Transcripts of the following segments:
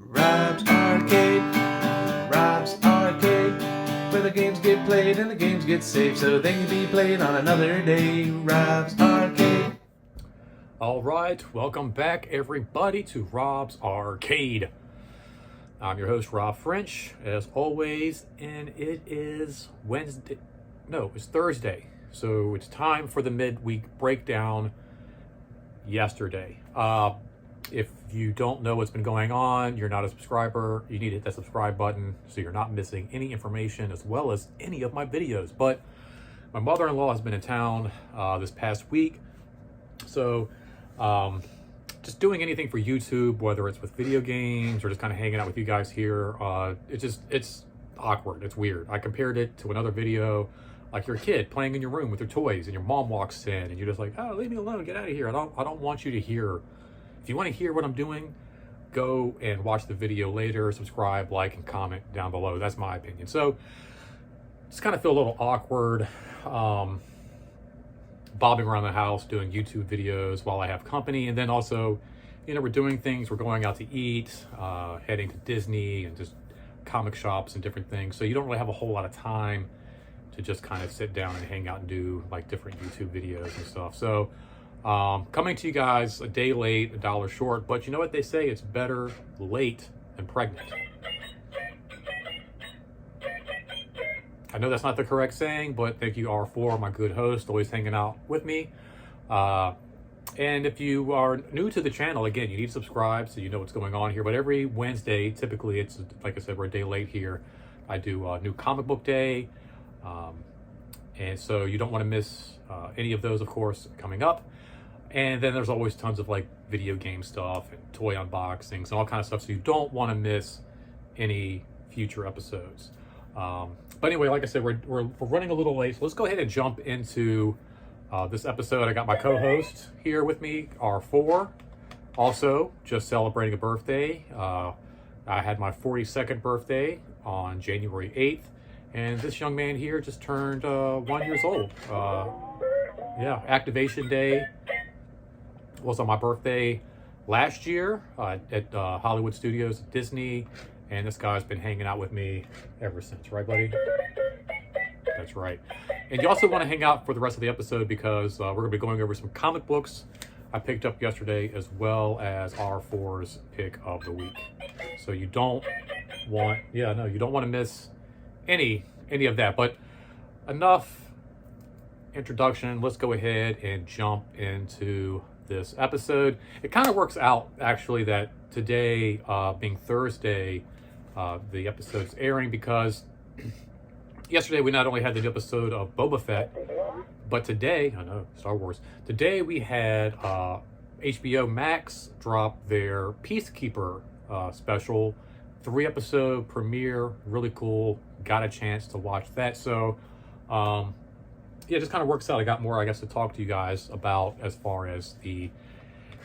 Rob's Arcade, Rob's Arcade, where the games get played and the games get saved so they can be played on another day. Rob's Arcade. All right, welcome back everybody to Rob's Arcade. I'm your host Rob French, as always, and it is it's Thursday, so it's time for the Midweek Breakdown yesterday. If you don't know what's been going on, you're not a subscriber, you need to hit that subscribe button so you're not missing any information as well as any of my videos. But my mother-in-law has been in town this past week, so just doing anything for YouTube, whether it's with video games or just kind of hanging out with you guys here, it's awkward, it's weird. I compared it to another video, like your kid playing in your room with your toys and your mom walks in and you're just like, oh, leave me alone, get out of here. I don't want you to hear. If you want to hear what I'm doing, go and watch the video later, subscribe, like, and comment down below. That's my opinion. So just kind of feel a little awkward bobbing around the house doing YouTube videos while I have company. And then also, we're doing things, we're going out to eat, heading to Disney and just comic shops and different things. So you don't really have a whole lot of time to just kind of sit down and hang out and do like different YouTube videos and stuff. So coming to you guys a day late, a dollar short, but you know what they say, it's better late than pregnant. I know that's not the correct saying, but thank you R4, my good host, always hanging out with me. And if you are new to the channel, again, you need to subscribe so you know what's going on here. But every Wednesday, typically, it's like I said, we're a day late here. I do a new comic book day. And so you don't want to miss any of those, of course, coming up. And then there's always tons of like video game stuff and toy unboxings and all kind of stuff. So you don't want to miss any future episodes. But anyway, like I said, we're running a little late. So let's go ahead and jump into this episode. I got my co-host here with me, R4. Also, just celebrating a birthday. I had my 42nd birthday on January 8th. And this young man here just turned 1 year old. Yeah, activation day was on my birthday last year at Hollywood Studios at Disney. And this guy's been hanging out with me ever since, right, buddy? That's right. And you also want to hang out for the rest of the episode because we're going to be going over some comic books I picked up yesterday, as well as R4's pick of the week. So you don't want to miss any of that. But enough introduction. Let's go ahead and jump into this episode. It kind of works out actually that today, being Thursday, the episode's airing because yesterday we not only had the new episode of Boba Fett, but today, I know, Star Wars, today we had HBO Max drop their Peacekeeper special 3-episode premiere. Really cool. Got a chance to watch that. So yeah, it just kind of works out. I got more, I guess, to talk to you guys about as far as the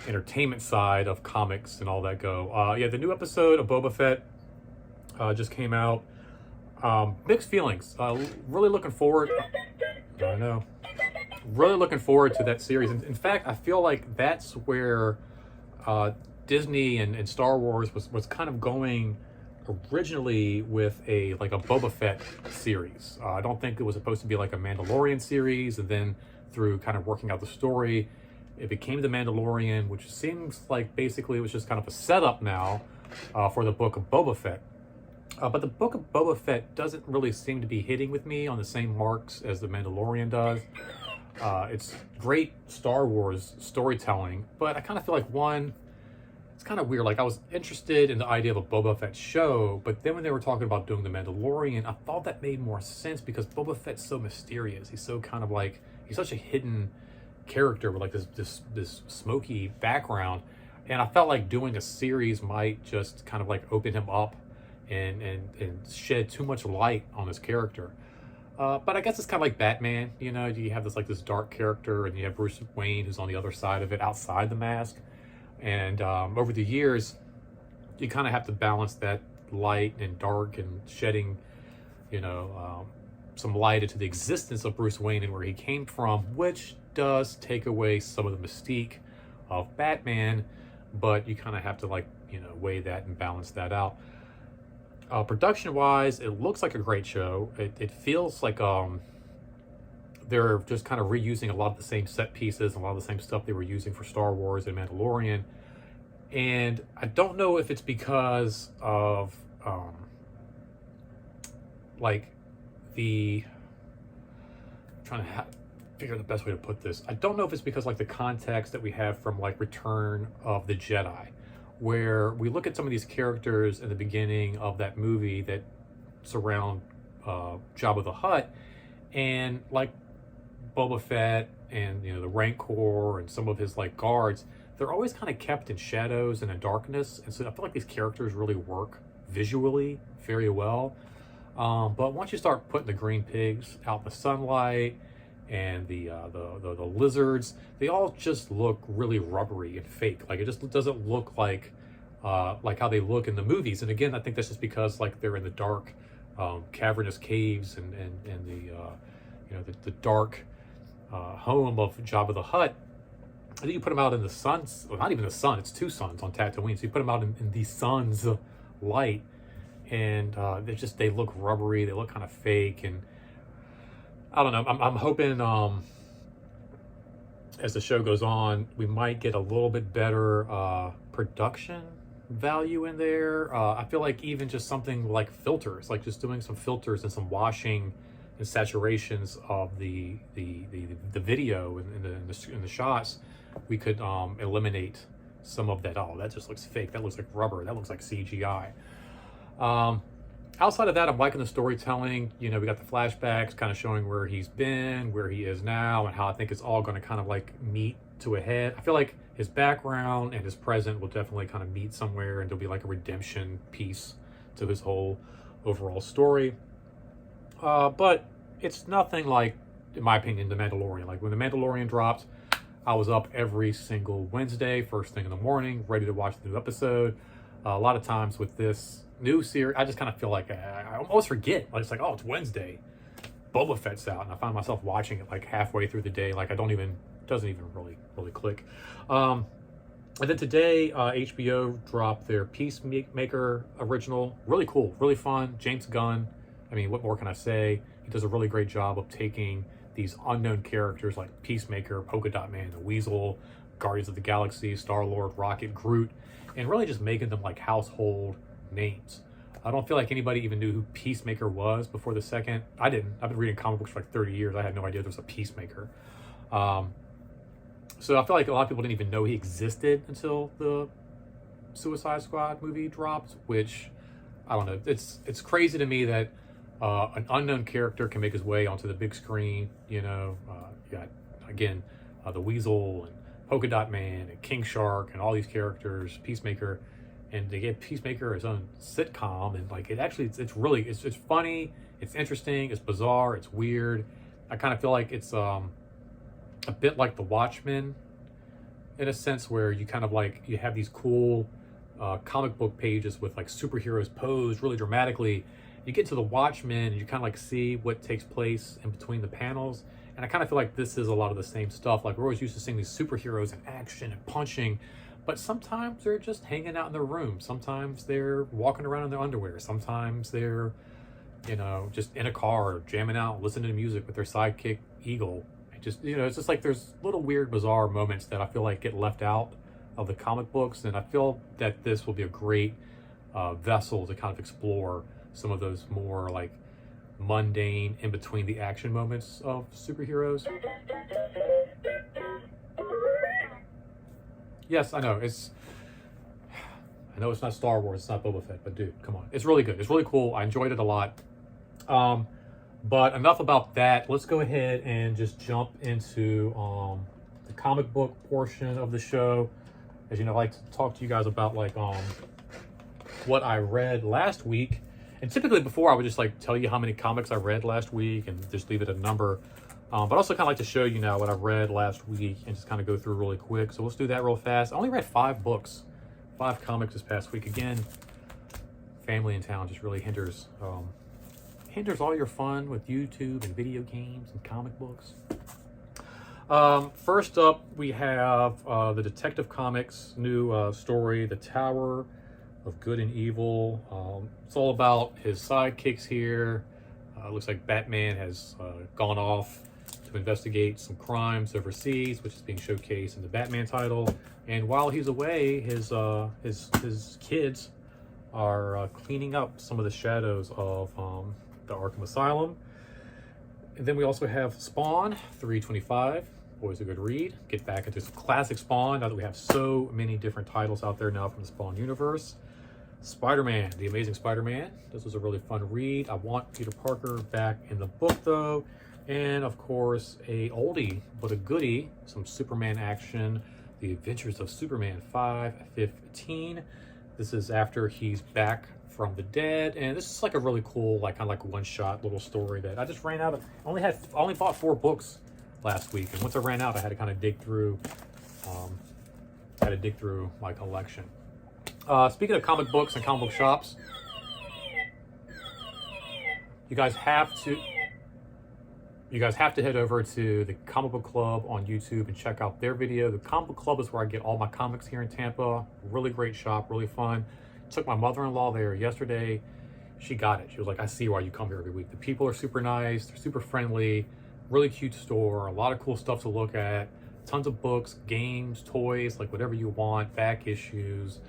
entertainment side of comics and all that go. Yeah, the new episode of Boba Fett just came out. Mixed feelings. Really looking forward. I know. Really looking forward to that series. In fact, I feel like that's where Disney and Star Wars was kind of going originally with a Boba Fett series. I don't think it was supposed to be like a Mandalorian series, and then through kind of working out the story, it became the Mandalorian, which seems like basically it was just kind of a setup now for the book of Boba Fett. But the book of Boba Fett doesn't really seem to be hitting with me on the same marks as the Mandalorian does. It's great Star Wars storytelling, but I kind of feel like it's kind of weird. Like, I was interested in the idea of a Boba Fett show, but then when they were talking about doing the Mandalorian, I thought that made more sense because Boba Fett's so mysterious. He's so kind of like, he's such a hidden character with like this smoky background. And I felt like doing a series might just kind of like open him up and shed too much light on this character. But I guess it's kind of like Batman, you have this dark character, and you have Bruce Wayne who's on the other side of it, outside the mask. And over the years, you kind of have to balance that light and dark and shedding, some light into the existence of Bruce Wayne and where he came from, which does take away some of the mystique of Batman, but you kind of have to weigh that and balance that out. Production wise, it looks like a great show. It feels like they're just kind of reusing a lot of the same set pieces, a lot of the same stuff they were using for Star Wars and Mandalorian. And I don't know if it's because of like the trying to figure out the best way to put this. I don't know if it's because like the context that we have from like Return of the Jedi, where we look at some of these characters in the beginning of that movie that surround Jabba the Hutt, and like Boba Fett and the Rancor and some of his like guards, they're always kind of kept in shadows and in darkness, and so I feel like these characters really work visually very well. But once you start putting the green pigs out in the sunlight and the lizards, they all just look really rubbery and fake. Like it just doesn't look like how they look in the movies. And again, I think that's just because like they're in the dark, cavernous caves and the dark home of Jabba the Hutt. I think you put them out in the sun's, well, not even the sun, it's two suns on Tatooine. So you put them out in the sun's light, and they look rubbery, they look kind of fake, and I don't know. I'm hoping as the show goes on, we might get a little bit better production value in there. I feel like even just something like filters, like just doing some filters and some washing and saturations of the video and the shots, we could eliminate some of that. Oh, that just looks fake. That looks like rubber. That looks like CGI. Outside of that, I'm liking the storytelling. We got the flashbacks kind of showing where he's been, where he is now, and how I think it's all going to kind of like meet to a head. I feel like his background and his present will definitely kind of meet somewhere, and there'll be like a redemption piece to his whole overall story. But it's nothing like, in my opinion, The Mandalorian. Like when The Mandalorian dropped, I was up every single Wednesday, first thing in the morning, ready to watch the new episode. A lot of times with this new series, I just kind of feel like I almost forget. Like it's like, oh, it's Wednesday, Boba Fett's out, and I find myself watching it like halfway through the day. Like doesn't even really click. And then today, HBO dropped their Peacemaker original. Really cool, really fun. James Gunn. I mean, what more can I say? He does a really great job of taking these unknown characters like Peacemaker, Polka Dot Man, the Weasel, Guardians of the Galaxy, Star-Lord, Rocket, Groot, and really just making them like household names. I don't feel like anybody even knew who Peacemaker was before the second. I didn't. I've been reading comic books for like 30 years. I had no idea there was a Peacemaker. So I feel like a lot of people didn't even know he existed until the Suicide Squad movie dropped, which, I don't know. It's crazy to me that an unknown character can make his way onto the big screen. You got, again, the Weasel and Polka Dot Man and King Shark and all these characters, Peacemaker, and they gave Peacemaker his own sitcom, and like it's funny, it's interesting, it's bizarre, it's weird. I kind of feel like it's a bit like The Watchmen in a sense, where you kind of like you have these cool comic book pages with like superheroes posed really dramatically. You get to The Watchmen and you kind of like see what takes place in between the panels. And I kind of feel like this is a lot of the same stuff. Like we're always used to seeing these superheroes in action and punching, but sometimes they're just hanging out in their room. Sometimes they're walking around in their underwear. Sometimes they're, just in a car, jamming out, listening to music with their sidekick Eagle. It's just like there's little weird, bizarre moments that I feel like get left out of the comic books. And I feel that this will be a great vessel to kind of explore some of those more like mundane in between the action moments of superheroes. Yes, I know it's not Star Wars, it's not Boba Fett, but dude, come on, it's really good, it's really cool. I enjoyed it a lot. But enough about that. Let's go ahead and just jump into the comic book portion of the show. As you know, I like to talk to you guys about like what I read last week. And typically before I would just like tell you how many comics I read last week and just leave it a number. But also kind of like to show you now what I read last week and just kind of go through really quick. So let's do that real fast. I only read 5 books, 5 comics this past week. Again, family in town just really hinders all your fun with YouTube and video games and comic books. First up, we have the Detective Comics new story, The Tower of good and evil. It's all about his sidekicks here. Looks like Batman has gone off to investigate some crimes overseas, which is being showcased in the Batman title. And while he's away, his kids are cleaning up some of the shadows of the Arkham Asylum. And then we also have Spawn 325. Always a good read. Get back into some classic Spawn now that we have so many different titles out there now from the Spawn universe. Spider-Man, The Amazing Spider-Man. This was a really fun read. I want Peter Parker back in the book though. And of course, a oldie but a goodie, some Superman action, The Adventures of Superman 515. This is after he's back from the dead, and this is like a really cool, like kind of like one-shot little story that I just ran out of. I only bought 4 books last week, and once I ran out, I had to kind of dig through my collection. Speaking of comic books and comic book shops, you guys have to head over to the Comic Book Club on YouTube and check out their video. The Comic Book Club is where I get all my comics here in Tampa. Really great shop, really fun. Took my mother-in-law there yesterday. She got it. She was like, I see why you come here every week. The people are super nice. They're super friendly. Really cute store. A lot of cool stuff to look at. Tons of books, games, toys, like whatever you want. Back issues.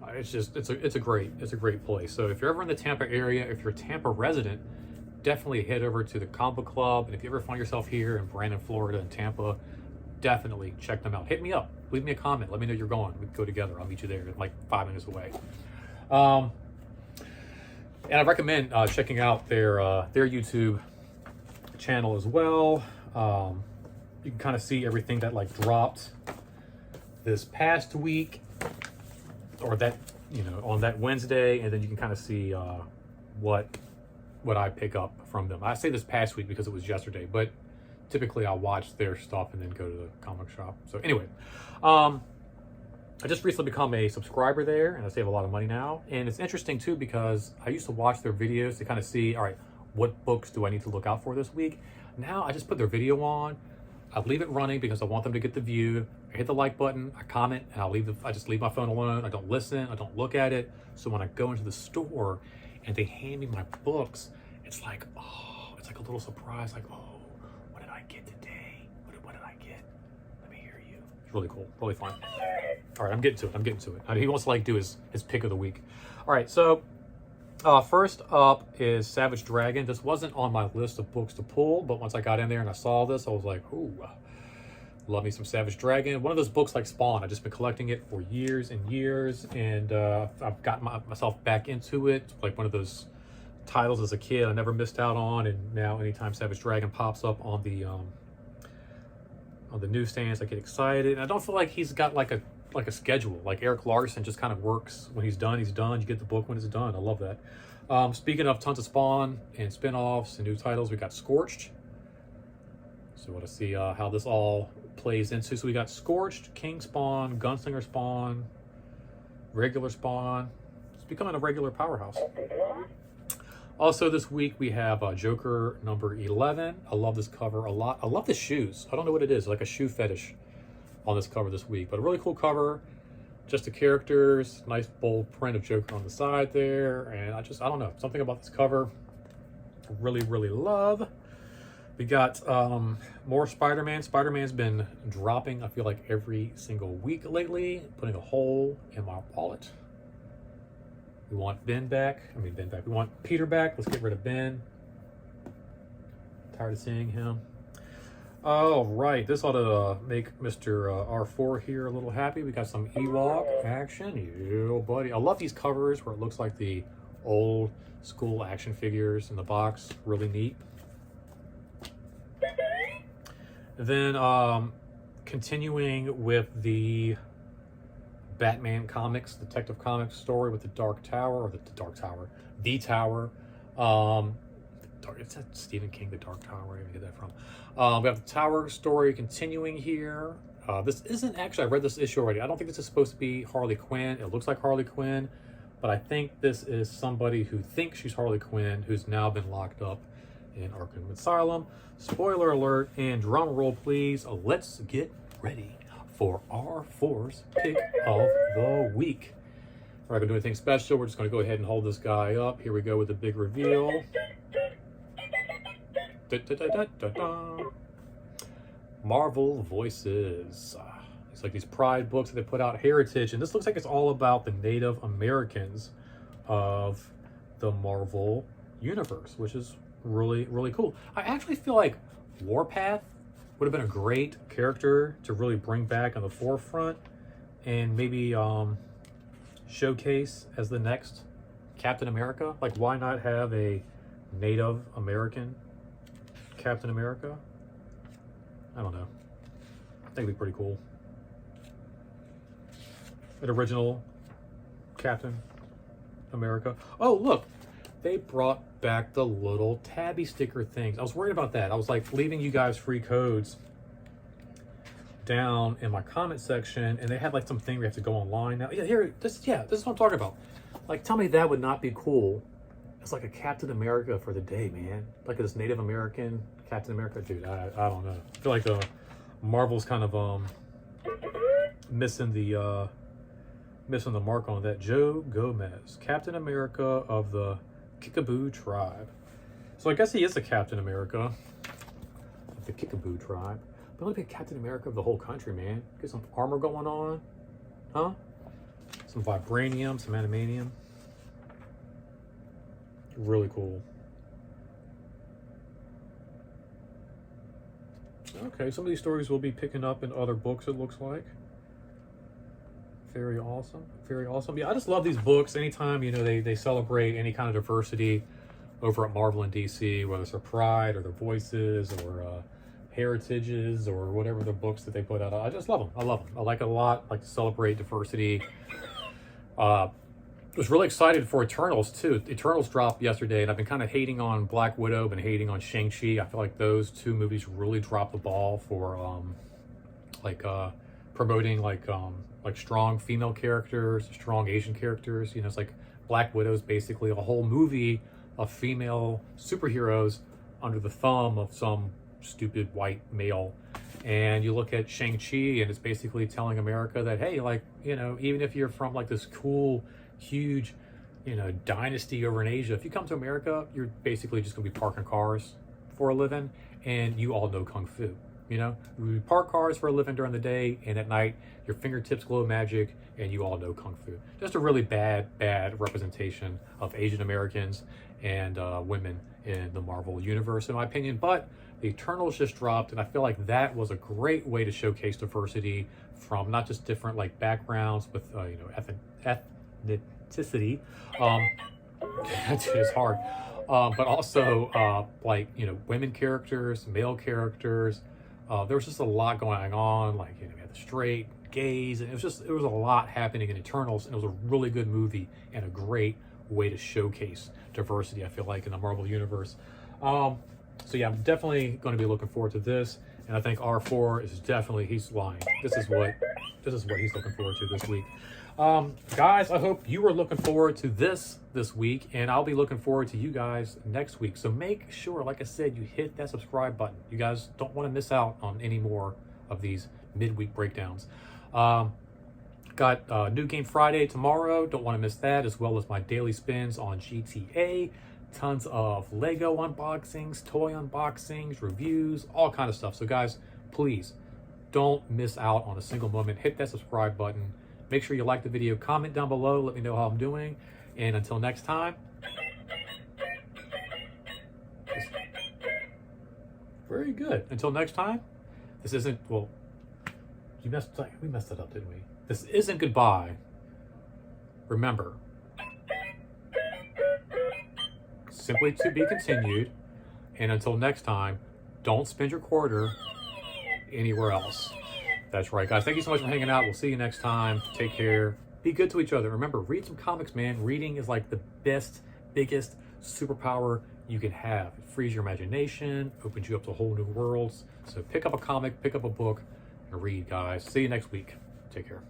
It's a great place. So if you're ever in the Tampa area, if you're a Tampa resident, definitely head over to the Comic Book Club. And if you ever find yourself here in Brandon, Florida, and Tampa, definitely check them out. Hit me up. Leave me a comment. Let me know you're going. We can go together. I'll meet you there, like 5 minutes away. And I recommend checking out their YouTube channel as well. You can kind of see everything that like dropped this past week, or that, you know, on that Wednesday, and then you can kind of see what I pick up from them. I say this past week because it was yesterday, but typically I'll watch their stuff and then go to the comic shop. So anyway, I just recently become a subscriber there, and I save a lot of money now. And it's interesting too because I used to watch their videos to kind of see, all right, what books do I need to look out for this week? Now I just put their video on, I leave it running because I want them to get the view. I hit the like button, I comment, and I just leave my phone alone. I don't listen, I don't look at it. So when I go into the store and they hand me my books, it's like, oh, it's like a little surprise, like, oh, what did I get today? What did I get? Let me hear you. It's really cool, really fun. All right, I'm getting to it. He wants to like do his pick of the week. All right, so first up is Savage Dragon. This wasn't on my list of books to pull, but once I got in there and I saw this, I was like, ooh, love me some Savage Dragon. One of those books like Spawn. I've just been collecting it for years and years, and I've gotten myself back into it. Like one of those titles as a kid I never missed out on, and now anytime Savage Dragon pops up on the newsstands, I get excited. And I don't feel like he's got like a schedule. Like Eric Larson just kind of works. When he's done, he's done. You get the book when it's done. I love that. Speaking of tons of Spawn and spin-offs and new titles, we got Scorched. So I want to see how this all plays into. So we got Scorched, King Spawn, Gunslinger Spawn, regular Spawn. It's becoming a regular powerhouse. Also this week we have Joker number 11. I love this cover a lot. I love the shoes. I don't know what it is, like a shoe fetish on this cover this week, but a really cool cover. Just the characters, nice bold print of Joker on the side there, and I don't know, something about this cover I really love. We got more Spider-Man. Spider-Man's been dropping, I feel like, every single week lately, putting a hole in my wallet. We want Ben back. We want Peter back. Let's get rid of Ben. Tired of seeing him. All right, this ought to make Mr. R4 here a little happy. We got some Ewok action. Yeah, buddy. I love these covers where it looks like the old school action figures in the box. Really neat. And then continuing with the Batman comics, Detective Comics story with the Dark Tower, or the Tower. It's that Stephen King, The Dark Tower, where did I get that from? We have the Tower story continuing here. This isn't actually, I read this issue already. I don't think this is supposed to be Harley Quinn. It looks like Harley Quinn, but I think this is somebody who thinks she's Harley Quinn who's now been locked up in Arkham Asylum. Spoiler alert, and drum roll please. Let's get ready for R4's pick of the week. We're not gonna do anything special. We're just gonna go ahead and hold this guy up. Here we go with the big reveal. Da, da, da, da, da, da. Marvel Voices. It's like these Pride books that they put out, Heritage, and this looks like it's all about the Native Americans of the Marvel universe, which is really, really cool. I actually feel like Warpath would have been a great character to really bring back on the forefront and maybe showcase as the next Captain America. Like, why not have a Native American Captain America? I don't know. I think it'd be pretty cool. An original Captain America. Oh, look, they brought back the little tabby sticker things. I was worried about that. I was like leaving you guys free codes down in my comment section, and they had like something we have to go online now. Yeah, here, this is what I'm talking about. Like, tell me that would not be cool. It's like a Captain America for the day, man. Like this Native American Captain America, dude. I don't know. I feel like Marvel's kind of missing the mark on that. Joe Gomez, Captain America of the Kickaboo tribe. So I guess he is a Captain America of the Kickaboo tribe. But look at Captain America of the whole country, man. Get some armor going on, huh? Some vibranium, some adamantium. Really cool. Okay, some of these stories will be picking up in other books, it looks like. Very awesome. Very awesome. Yeah, I just love these books. Anytime, you know, they celebrate any kind of diversity over at Marvel and DC, whether it's their Pride or their Voices or Heritages or whatever the books that they put out. I just love them. I love them. I like it a lot. I like to celebrate diversity. I was really excited for Eternals too. Eternals dropped yesterday, and I've been kind of hating on Black Widow, been hating on Shang-Chi. I feel like those two movies really dropped the ball for promoting like strong female characters, strong Asian characters. You know, it's like Black Widow is basically a whole movie of female superheroes under the thumb of some stupid white male. And you look at Shang-Chi, and it's basically telling America that, hey, like, you know, even if you're from like this cool, huge, you know, dynasty over in Asia, if you come to America, you're basically just gonna be parking cars for a living, and you all know Kung Fu. You know, we park cars for a living during the day, and at night your fingertips glow magic, and you all know Kung Fu. Just a really bad representation of Asian Americans and women in the Marvel universe, in my opinion. But the Eternals just dropped, and I feel like that was a great way to showcase diversity from not just different like backgrounds with you know, ethnicity. It's hard, but also like, you know, women characters, male characters. There was just a lot going on, like, you know, we had the straight, gays, and it was a lot happening in Eternals, and it was a really good movie and a great way to showcase diversity, I feel like, in the Marvel universe. So yeah, I'm definitely going to be looking forward to this, and I think R4 is definitely, he's lying. This is what he's looking forward to this week. Guys, I hope you are looking forward to this week, and I'll be looking forward to you guys next week. So make sure, like I said, you hit that subscribe button. You guys don't want to miss out on any more of these midweek breakdowns. Got New Game Friday tomorrow. Don't want to miss that, as well as my daily spins on GTA. Tons of Lego unboxings, toy unboxings, reviews, all kind of stuff. So guys, please don't miss out on a single moment. Hit that subscribe button. Make sure you like the video, comment down below, let me know how I'm doing. And until next time, very good. Until next time, this isn't, well, we messed it up, didn't we? This isn't goodbye. Remember, simply to be continued. And until next time, don't spend your quarter anywhere else. That's right, guys. Thank you so much for hanging out. We'll see you next time. Take care. Be good to each other. Remember, read some comics, man. Reading is like the best, biggest superpower you can have. It frees your imagination, opens you up to whole new worlds. So pick up a comic, pick up a book, and read, guys. See you next week. Take care.